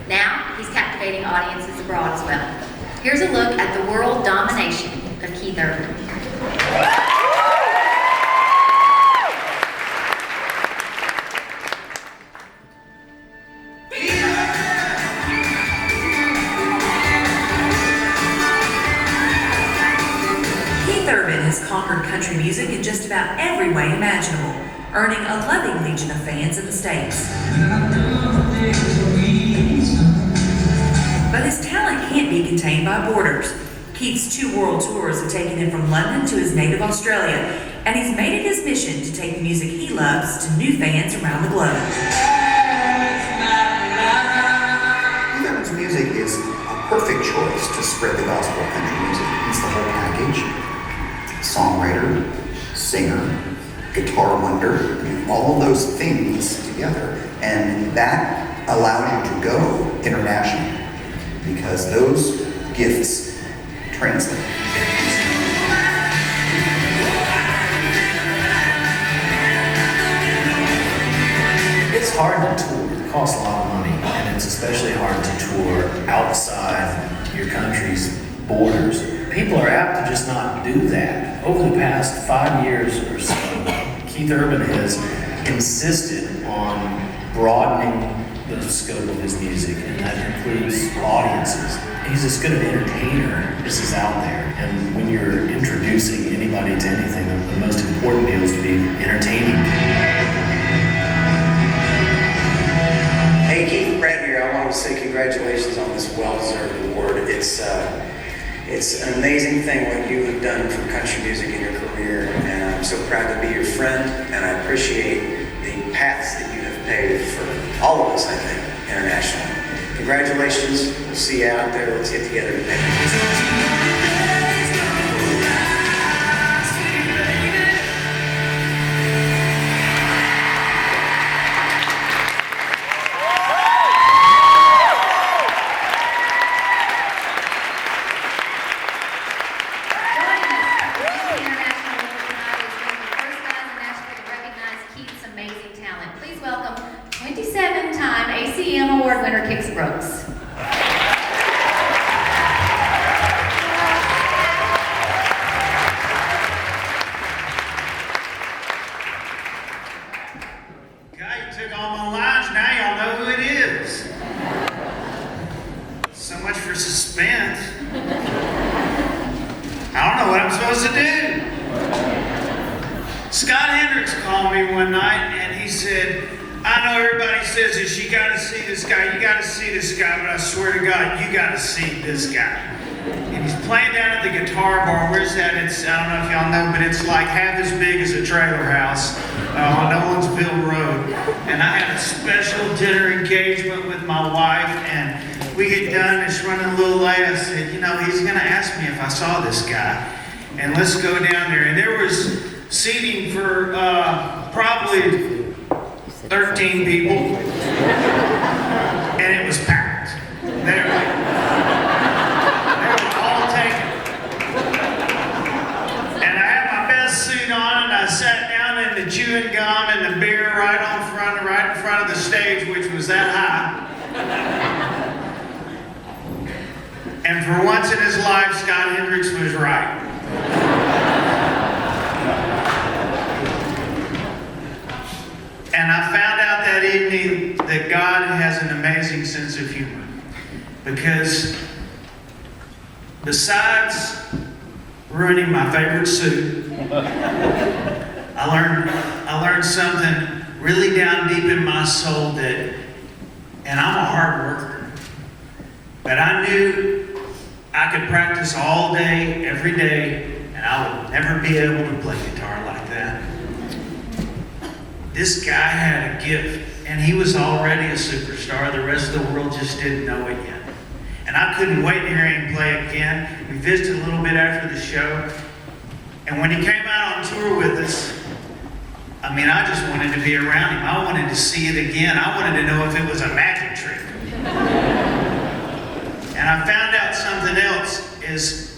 Now, he's captivating audiences abroad as well. Here's a look at the world domination of Keith Urban. Keith Urban has conquered country music in just about every way imaginable, earning a loving legion of fans in the States. But his talent can't be contained by borders. Keith's 2 world tours have taken him from London to his native Australia, and he's made it his mission to take the music he loves to new fans around the globe. Keith Urban's music is a perfect choice to spread the gospel of country music. It's the whole package. Songwriter, singer, guitar wonder, all of those things together. And that allows you to go internationally because those gifts translate. It's hard to tour. It costs a lot of money, and it's especially hard to tour outside your country's borders. People are apt to just not do that. Over the past 5 years or so, Keith Urban has insisted on broadening the scope of his music, and that includes audiences. He's as good an entertainer as is out there, and when you're introducing anybody to anything, the most important deal is to be entertaining. Hey Keith, Brad here. I want to say congratulations on this well-deserved award. It's an amazing thing what you have done for country music in your career, and I'm so proud to be your friend, and I appreciate the paths that you have paved for all of us, I think, internationally. Congratulations. We'll see you out there. Let's get together today. Please welcome 27-time ACM award winner Kix Brooks. Okay, you took all my lines, now y'all know who it is. So much for suspense. I don't know what I'm supposed to do. Scott Hendricks called me one night and he said, I know everybody says this, you gotta see this guy, you gotta see this guy, but I swear to God, you gotta see this guy. And he's playing down at the guitar bar. Where's that? It's, I don't know if y'all know, but it's like half as big as a trailer house on Owensville Road. And I had a special dinner engagement with my wife, and we get done, it's running a little late. I said, you know, he's gonna ask me if I saw this guy. And let's go down there. And there was seating for probably 13 people, and it was packed. They were all taken. And I had my best suit on, and I sat down in the chewing gum and the beer right in front of the stage, which was that high. And for once in his life, Scott Hendricks was right. And I found out that evening that God has an amazing sense of humor. Because besides ruining my favorite suit, I learned something really down deep in my soul and I'm a hard worker, but I knew I could practice all day, every day, and I would never be able to play guitar like that. This guy had a gift, and he was already a superstar. The rest of the world just didn't know it yet. And I couldn't wait to hear him play again. We visited a little bit after the show, and when he came out on tour with us, I mean, I just wanted to be around him. I wanted to see it again. I wanted to know if it was a magic trick. And I found out something else.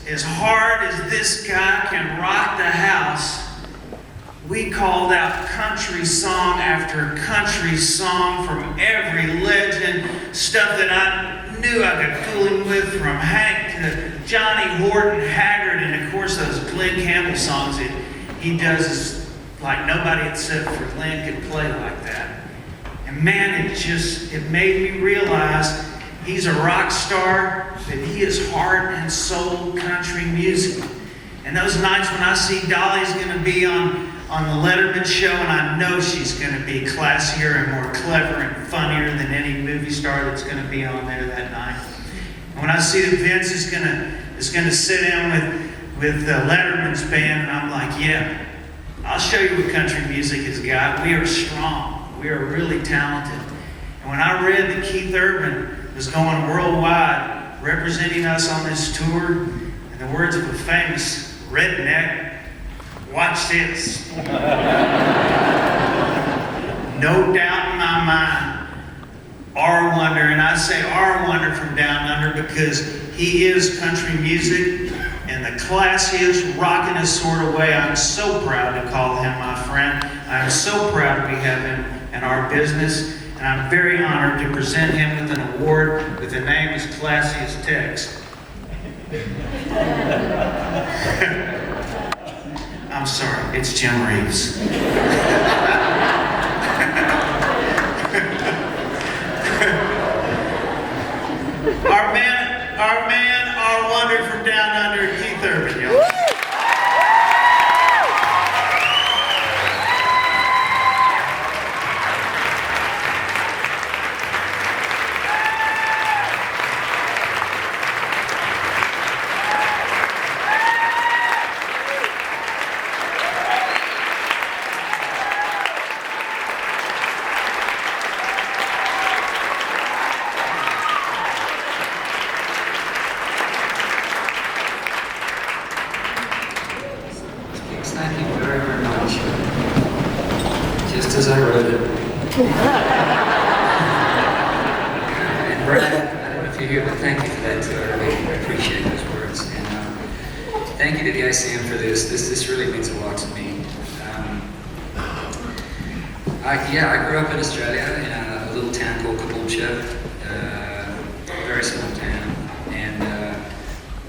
As hard as this guy can rock the house, we called out country song after country song from every legend, stuff that I knew I could fool him with, from Hank to Johnny Horton, Haggard, and of course those Glenn Campbell songs that he does is like nobody except for Glenn could play like that. And man, it made me realize he's a rock star, but he is heart and soul country music. And those nights when I see Dolly's going to be on the Letterman show, and I know she's going to be classier and more clever and funnier than any movie star that's going to be on there that night. And when I see that Vince is going to sit down with Letterman's band, and I'm like, yeah, I'll show you what country music has got. We are strong. We are really talented. And when I read that Keith Urban was going worldwide, representing us on this tour, in the words of a famous redneck, watch this. No doubt in my mind, our wonder, and I say our wonder from down under because he is country music in the classiest, rockinest sort of way. I'm so proud to call him my friend. I'm so proud we have him in our business, and I'm very honored to present him with an award with a name as classy as Tex. I'm sorry, it's Jim Reeves. our wonder from down under, Keith Urban, y'all. Thank you very, very much. Just as I wrote it. And Brad, I don't know if you're here, but thank you for that too. I really appreciate those words. And thank you to the ACM for this. This really means a lot to me. I grew up in Australia in a little town called Caboolture, a very small town. And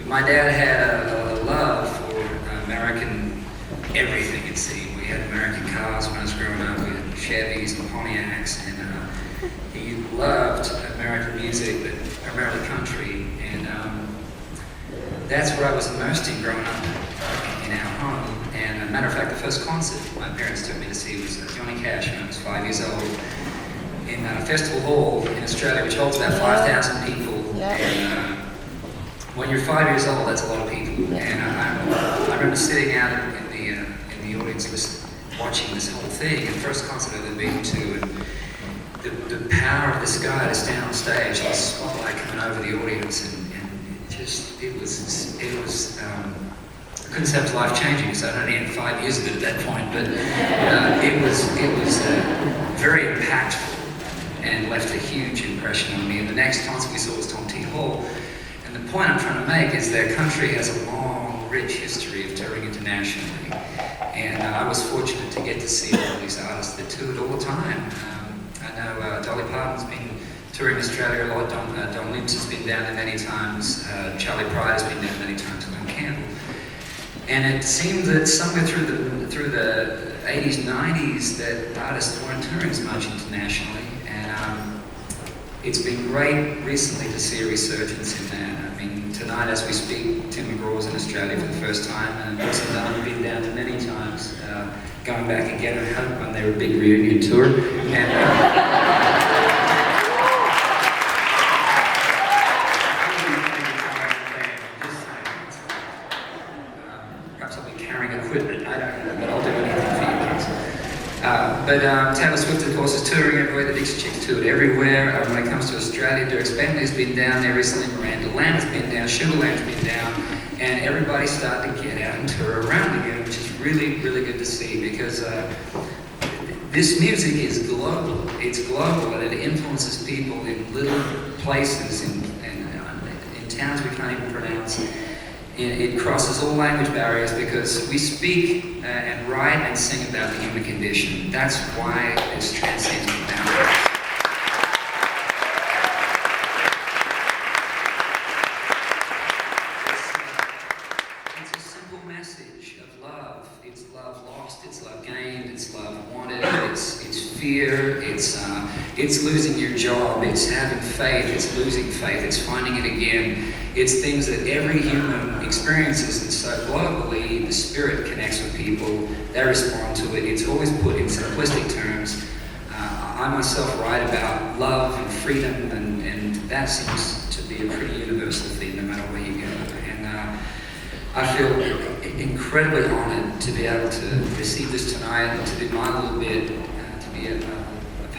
my dad had a love for American everything, it seemed. We had American cars when I was growing up. We had Chevys and Pontiacs, and he loved American music, but primarily country. And that's what I was immersed in growing up in our home. And as a matter of fact, the first concert my parents took me to see was Johnny Cash when I was 5 years old in Festival Hall in Australia, which holds about 5,000 people. And when you're 5 years old, that's a lot of people. And I remember sitting out in the audience watching this whole thing, and first concert I've ever been to, and the power of this guy to stand on stage, the spotlight coming over the audience, and it was I couldn't say it was life-changing because I'd only had 5 years of it at that point, but it was very impactful and left a huge impression on me. And the next concert we saw was Tom T. Hall. And the point I'm trying to make is their country has a long, rich history of touring internationally. And I was fortunate to get to see all these artists that toured all the time. I know Dolly Parton's been touring Australia a lot. Don Lynch has been down there many times. Charlie Pryor's been down many times. Glenn Campbell. And it seemed that somewhere through the 80s, 90s, that artists weren't touring as much internationally. And it's been great recently to see a resurgence in that. I mean, tonight as we speak, Tim McGraw's in Australia for the first time, and Wilson Dunn have been down there many times, going back again, I hope, on their big reunion tour. And, perhaps I'll be carrying equipment, I don't know, but I'll do anything for you guys. But Taylor Swift, of course, is touring everywhere. The Dixie Chicks toured everywhere. When it comes to Australia, Dirk Bentley's been down there recently. Miranda Lamb's been down. Sugarland's been down. And everybody's starting to get out and tour around again, which is really, really good to see because this music is global. It's global, and it influences people in little places, in towns we can't even pronounce. It crosses all language barriers because we speak and write and sing about the human condition. That's why it's transcendent now. It's losing your job, it's having faith, it's losing faith, it's finding it again. It's things that every human experiences, and so globally the Spirit connects with people, they respond to it. It's always put in simplistic terms. I myself write about love and freedom, and that seems to be a pretty universal theme no matter where you go. And I feel incredibly honored to be able to receive this tonight and to do my little bit, to be a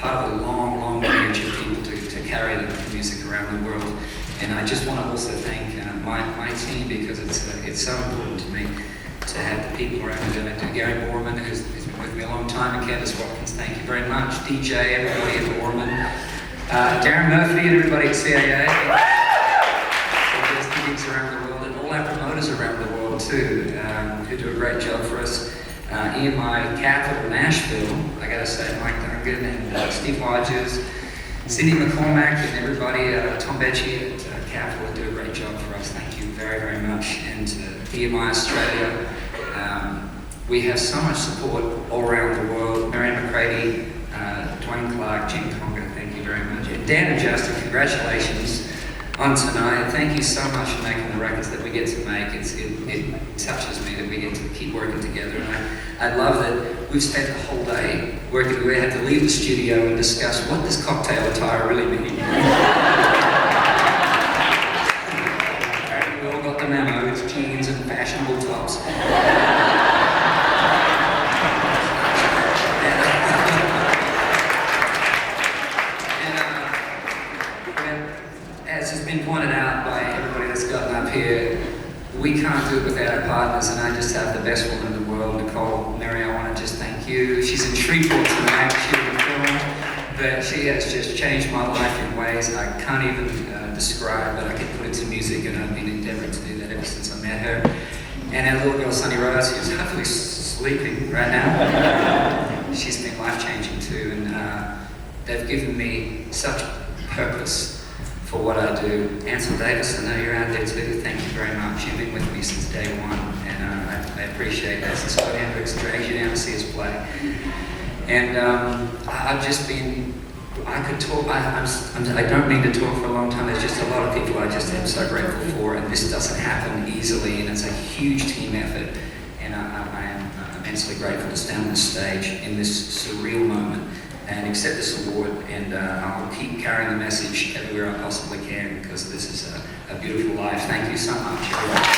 part of a long, long lineage of people to carry the music around the world. And I just want to also thank my team, because it's so important to me to have the people around me doing it. Gary Borman, who's been with me a long time, and Candace Watkins, thank you very much. DJ, everybody at Borman. Darren Murphy and everybody at CAA. There's gigs around the world, and all our promoters around the world too, who do a great job for us. EMI Capital Nashville, I gotta say, Mike Duncan and Steve Hodges, Cindy McCormack and everybody, Tom Becci at Capital do a great job for us. Thank you very, very much. And EMI Australia, we have so much support all around the world. Marianne McCready, Dwayne Clark, Jim Conga, thank you very much. And Dan and Justin, congratulations on tonight. Thank you so much for making the records that we get to make. It touches me that we get to keep working together. And I love that we've spent the whole day working. We had to leave the studio and discuss what does cocktail attire really mean. We all got the memo. It's jeans and fashionable tops. As has been pointed out by everybody that's gotten up here, we can't do it without our partners, and I just have the best woman in the world, Nicole. Mary, I want to just thank you. She's in Shreveport tonight, she's in film, but she has just changed my life in ways I can't even describe, but I can put it to music, and I've been endeavoring to do that ever since I met her. And our little girl, Sunny Rose, who's hopefully sleeping right now, she's been life-changing too, and they've given me such purpose for what I do. Ansel Davis, I know you're out there too. Thank you very much. You've been with me since day one, and I appreciate that. Since Scott Hendricks dragged you down to see us play. And I've just been, I could talk, I don't mean to talk for a long time. There's just a lot of people I just am so grateful for, and this doesn't happen easily, and it's a huge team effort. And I am immensely grateful to stand on the stage in this surreal moment and accept this award, and I'll keep carrying the message everywhere I possibly can, because this is a beautiful life. Thank you so much, everyone.